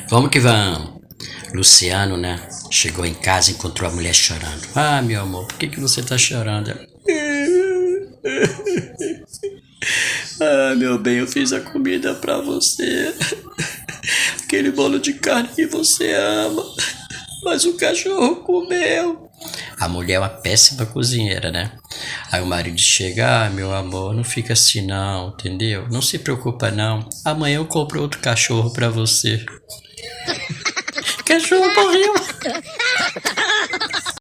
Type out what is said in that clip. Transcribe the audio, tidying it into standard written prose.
Vamos que vamos. Luciano, né? Chegou em casa e encontrou a mulher chorando. Ah, meu amor, por que você tá chorando? Ah, meu bem, eu fiz a comida pra você. Aquele bolo de carne que você ama. Mas o cachorro comeu. A mulher é uma péssima cozinheira, né? Aí o marido chega, ah, meu amor, não fica assim não, entendeu? Não se preocupa não. Amanhã eu compro outro cachorro pra você. Cachorro morreu.